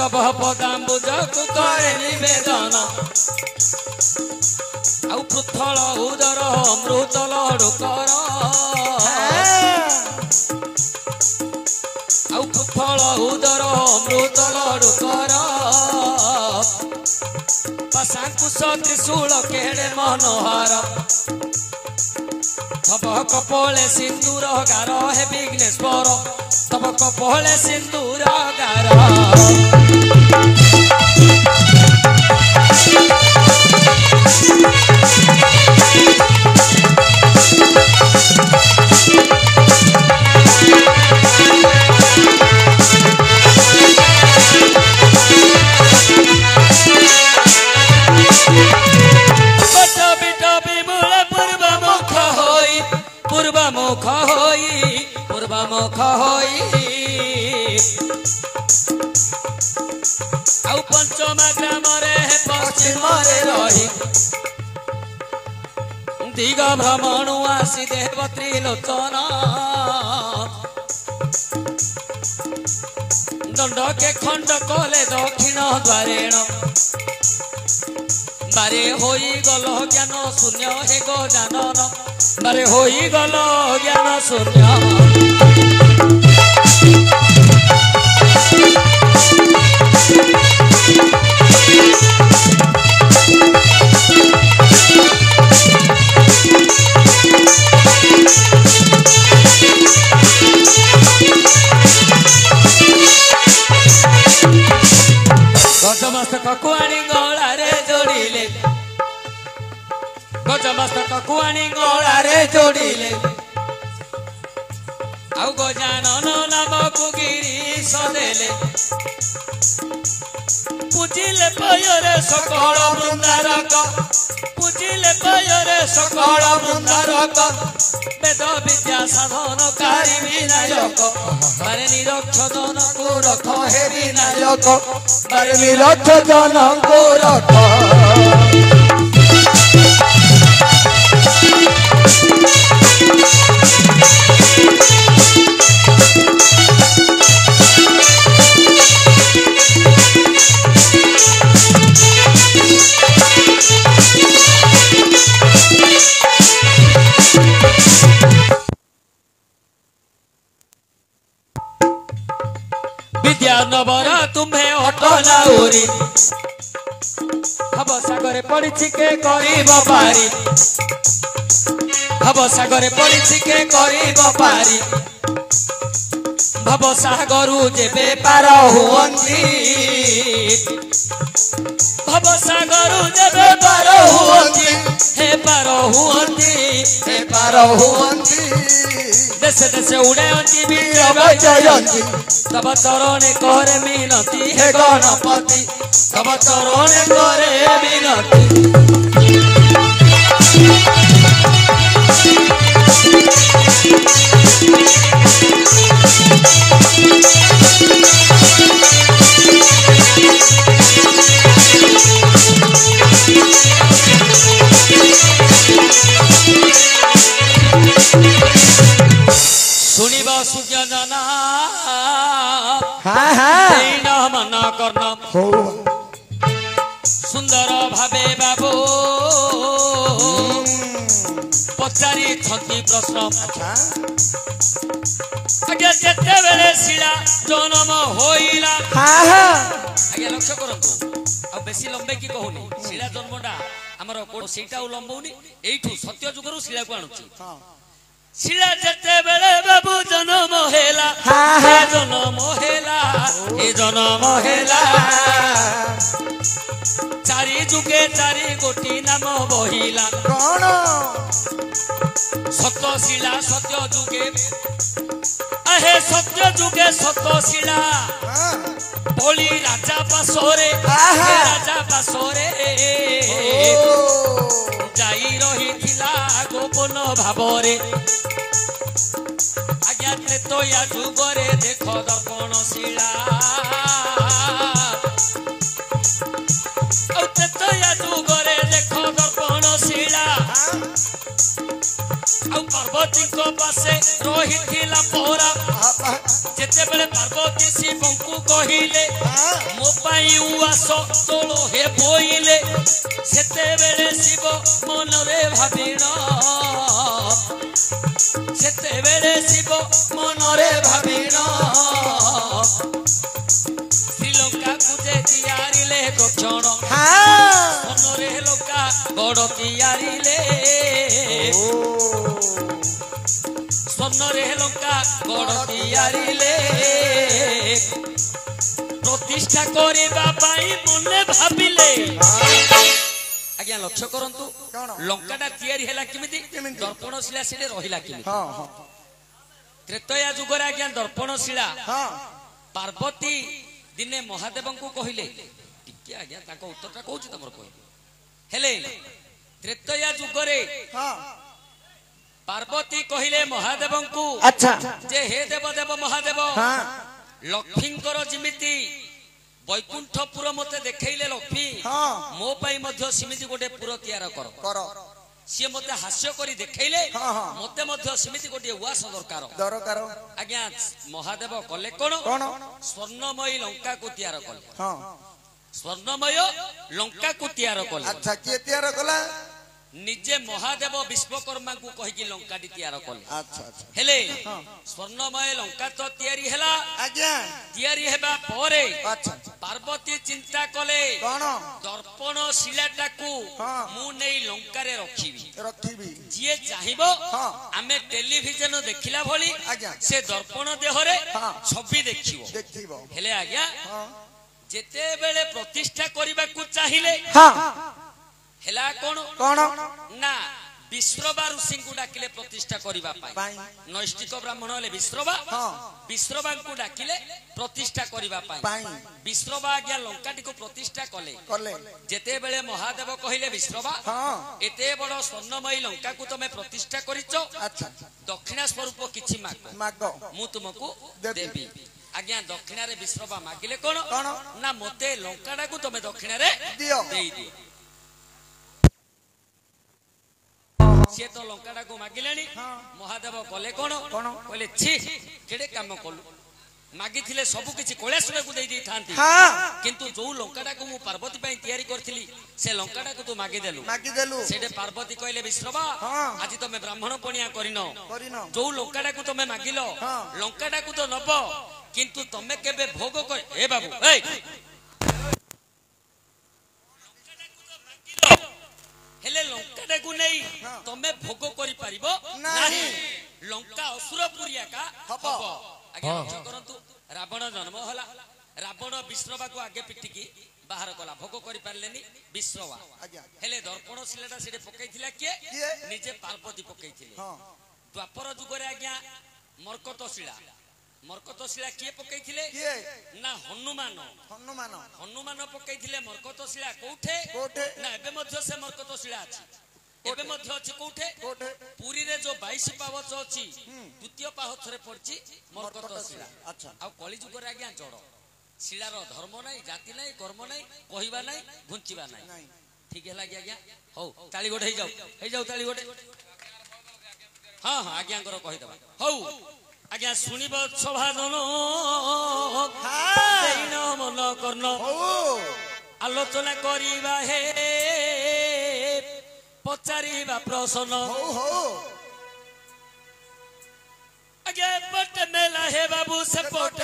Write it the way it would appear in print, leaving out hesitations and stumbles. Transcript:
तब पदाम्बुजकु करे निवेदन आउ पृथल उदर अमृत लडु कर आउ पृथल उदर अमृत लडु कर पाशाकुश त्रिशूल केड़े मनोहर तब कपोले सिंदूर गार हे विघ्नेश्वर तब कपोले सिंदूर गार पूर्वमुख होई आउ पंचमा ग्राम रे पश्चिम रे रही दिग भ्रमणु आसी देव त्रिलोचन दंड के खंड कले दक्षिण द्वारेण बारे होई गल ज्ञान शून्य हे गजानन बारे होई गल ज्ञान शून्य गजमस्तक कुआणी गला रे जोड़िले गजमस्तक कुआणी गला रे जोड़िले आउ गजानन नामक गिरीश देले पूजिले पयरे सकल वृंदारक पूजिले पयरे सकल वृंदारक वेद विद्या साधन कारी विनायक बारे निरक्षजन को रख हे विनायक बारे निरक्षजन को रख विद्या नवरा तुम्हें अटला ओरी भव सागरे पड़ी के करीब पारी भव सागरे पड़ी के करीब पारी भव सागरु जेबे पार हुअंती भव सागरु जेबे पार हुअंती हे पार हुअंती हे पार हुअंती देशे देशे उड़े अंती वीर जयंती तब चरणे करे मिनती हे गणपति तब चरणे करे मिनती सुनिबा सुजना मन कर्ण सुंदर भावे बाबू पचारि छति प्रश्न आज्ञा जेते बेले शिला जन्म होइला आज्ञा लक्ष्य करंतु आ बेसी लंबे की कहूनी शिला जन्मटा हमर सेटा लंबौनी एठू सत्य जुगरु शिला को आणुची शिला जेते बेले बाबू जन्म हेला हे जन्म हेला चारि जुगे चारि गोटी नाम बहिला कोन सत्य शिला सत्य जुगे अहे सत्य जुगे सत्य शिला बोली राजा पासोरे जाई रही थिला गोपन भावरे आज्ञा त्रेतया जुगरे देख दर्पण शिला त्रेतया जुगरे देख दर्पण शिला ଆଉ ପାର୍ବତୀଙ୍କ ପାଶେ ରହିଥିଲା ପରା ଯେତେ ବେଳେ ପାର୍ବତୀ ଶିବଙ୍କୁ କହିଲେ ମୋ ପାଇଁ ଉଆସ ତୋଳ ହେ ବୋଇଲେ ସେତେବେଳେ ଶିବ ମନରେ ଭାବିଣ ସେତେବେଳେ ଶିବ ମନରେ ଭାବିଣ ଶ୍ରୀଲଙ୍କାକୁ ଯେ ତିଆରିଲେ ଦକ୍ଷିଣ ମନରେ ଲଙ୍କା ବଡ଼ ତିଆରିଲେ ସ୍ୱର୍ଣ୍ଣରେ ଲଙ୍କା ବଡ଼ ତିଆରିଲେ ପ୍ରତିଷ୍ଠା କରିବା ପାଇଁ ମନେ ଭାବିଲେ ଆଜ୍ଞା ଲକ୍ଷ୍ୟ କରନ୍ତୁ ଲଙ୍କାଟା ତିଆରି ହେଲା କେମିତି ଦର୍ପଣଶିଳା ସେଠି ରହିଲା କେମିତି ତ୍ରେତୟା ଯୁଗରେ ଆଜ୍ଞା ଦର୍ପଣଶିଳା ପାର୍ବତୀ ଦିନେ ମହାଦେବଙ୍କୁ କହିଲେ ଟିକେ ଆଜ୍ଞା ତାଙ୍କ ଉତ୍ତରଟା କହୁଛି ତମର କହିଲେ ହେଲେ ତ୍ରେତୟା ଯୁଗରେ ପାର୍ବତୀ କହିଲେ ମହାଦେବଙ୍କୁ ଯେ ହେ ଦେବ ଦେବ ମହାଦେବ ଲକ୍ଷ୍ମୀଙ୍କର ଯେମିତି ବୈକୁଣ୍ଠପୁର ମତେ ଦେଖେଇଲେ ଲକ୍ଷ୍ମୀ ମୋ ପାଇଁ ମଧ୍ୟ ସେମିତି ଗୋଟେ ପୁର ତିଆର କର ସିଏ ମତେ ହାସ୍ୟ କରି ଦେଖେଇଲେ ମତେ ମଧ୍ୟ ସେମିତି ଗୋଟେ ଉଆସ ଦରକାର ଆଜ୍ଞା ମହାଦେବ କଲେ କଣ ସ୍ୱର୍ଣ୍ଣମୟୀ ଲଙ୍କାକୁ ତିଆର କଲେ ସ୍ୱର୍ଣ୍ଣମୟ ଲଙ୍କାକୁ ତିଆର କଲେ କିଏ ତିଆର କଲା ନିଜେ ମହାଦେବ ବିଶ୍ୱକର୍ମାଙ୍କୁ କହିକି ଲଙ୍କାଟି ତିଆର କଲେ ହେଲେ ସ୍ୱର୍ଣ୍ଣମୟ ଲଙ୍କା ତ ତିଆରି ହେଲା ତିଆରି ହେବା ପରେ ପାର୍ବତୀ ଚିନ୍ତା କଲେ ଦର୍ପଣ ଶିଳାଟାକୁ ମୁଁ ନେଇ ଲଙ୍କାରେ ରଖିବି ଯିଏ ଚାହିଁବ ଆମେ ଟେଲିଭିଜନ ଦେଖିଲା ଭଳି ସେ ଦର୍ପଣ ଦେହରେ ଛବି ଦେଖିବ ହେଲେ ଆଜ୍ଞା ଯେତେବେଳେ ପ୍ରତିଷ୍ଠା କରିବାକୁ ଚାହିଁଲେ ହେଲା କଣ ନା ବିଶ୍ରବା ଋଷିଙ୍କୁ ଡାକିଲେ ପ୍ରତିଷ୍ଠା କରିବା ପାଇଁ ନୈଷ୍ଠିକ ବ୍ରାହ୍ମଣ ହେଲେ ବିଶ୍ରବାଙ୍କୁ ଡାକିଲେ ପ୍ରତିଷ୍ଠା କରିବା ପାଇଁ ବିଶ୍ରବା ଆଜ୍ଞା ଲଙ୍କାଟିକୁ ପ୍ରତିଷ୍ଠା କଲେ ଯେତେବେଳେ ମହାଦେବ କହିଲେ ବିଶ୍ରବା ଏତେ ବଡ ସ୍ୱର୍ଣ୍ଣମୟୀ ଲଙ୍କାକୁ ତମେ ପ୍ରତିଷ୍ଠା କରିଛ ଦକ୍ଷିଣା ସ୍ୱରୂପ କିଛି ମାଗ ମୁଁ ତୁମକୁ ଦେବି ଆଜ୍ଞା ଦକ୍ଷିଣାରେ ବିଶ୍ରବା ମାଗିଲେ କଣ ନା ମତେ ଲଙ୍କାଟାକୁ ତମେ ଦକ୍ଷିଣାରେ ଦେଇଦିଅ ସିଏ ତ ଲଙ୍କାଟାକୁ ମାଗିଲେଣି ମହାଦେବ କଲେ କଣ କହିଲେ ଛି କେଡେ କାମ କଲୁ ମାଗିଥିଲେ ସବୁ କିଛି କୈଳାସକୁ ଦେଇ ଦେଇଥାନ୍ତି କିନ୍ତୁ ଯୋଉ ଲଙ୍କାଟାକୁ ମୁଁ ପାର୍ବତୀ ପାଇଁ ତିଆରି କରିଥିଲି ସେ ଲଙ୍କାଟାକୁ ତୁ ମାଗିଦେଲୁ ସେଠି ପାର୍ବତୀ କହିଲେ ବିଶ୍ରବା ଆଜି ତମେ ବ୍ରାହ୍ମଣ ପଣିଆ କରିନ ଯୋଉ ଲଙ୍କାଟାକୁ ତମେ ମାଗିଲ ଲଙ୍କାଟାକୁ ତ ନବ କିନ୍ତୁ ତମେ କେବେ ଭୋଗ କରି ଏ ବାବୁ ହେଲେ ଲଙ୍କାଟାକୁ ନେଇ ତମେ ଭୋଗ କରିପାରିବ ନାହିଁ ଲଙ୍କା ଅସୁରପୁରିଆ ହବ ଆଜ୍ଞା ଲକ୍ଷ୍ୟ କରନ୍ତୁ ରାବଣ ଜନ୍ମ ହେଲା ରାବଣ ବିଶ୍ରବାକୁ ଆଗେ ପିଟିକି ବାହାର କଲା ଭୋଗ କରିପାରିଲେନି ବିଶ୍ରବା ହେଲେ ଦର୍ପଣ ଶିଳାଟା ସେଠି ପକେଇଥିଲା କିଏ ନିଜେ ପାର୍ବତୀ ପକେଇଥିଲେ ଦ୍ୱାପର ଯୁଗରେ ଆଜ୍ଞା ମର୍କତ ଶିଳା କିଏ ପକେଇଥିଲେ ନା ହନୁମାନ ପକେଇଥିଲେ ମର୍କତ ଶିଳା କୋଉଠେ ନା ଏବେ ମଧ୍ୟ ସେ ମର୍କତ ଶିଳା ଅଛି ଏବେ ମଧ୍ୟ ଅଛି କୋଉଠେ ପୁରୀରେ ଯୋଉ 22 ପାହାଚ ଅଛି ଦ୍ୱିତୀୟ ପାହାଚରେ ପଡିଛି ମର୍କତ ଶିଳା ଆଉ କଳି ଯୁଗରେ ଆଜ୍ଞା ଜଡ ଶିଳାର ଧର୍ମ ନାହିଁ ଜାତି ନାହିଁ କର୍ମ ନାହିଁ କହିବା ନାହିଁ ଘୁଞ୍ଚିବା ନାହିଁ ଠିକ ହେଲା କି ଆଜ୍ଞା ହଉ ତାଳି ଗୋଟେ ହେଇଯାଉ ତାଳି ଗୋଟେ ହଁ ଆଜ୍ଞାଙ୍କର କହିଦବା ହଉ ଆଜ୍ଞା ଶୁଣିବ ସଭାଜନ ମନ କର୍ଣ୍ଣ ଆଲୋଚନା କରିବା ହେ ପଚାରିବା ପ୍ରଶ୍ନ ଆଜ୍ଞା ପଟେ ମେଲା ହେ ବାବୁ ସେପଟେ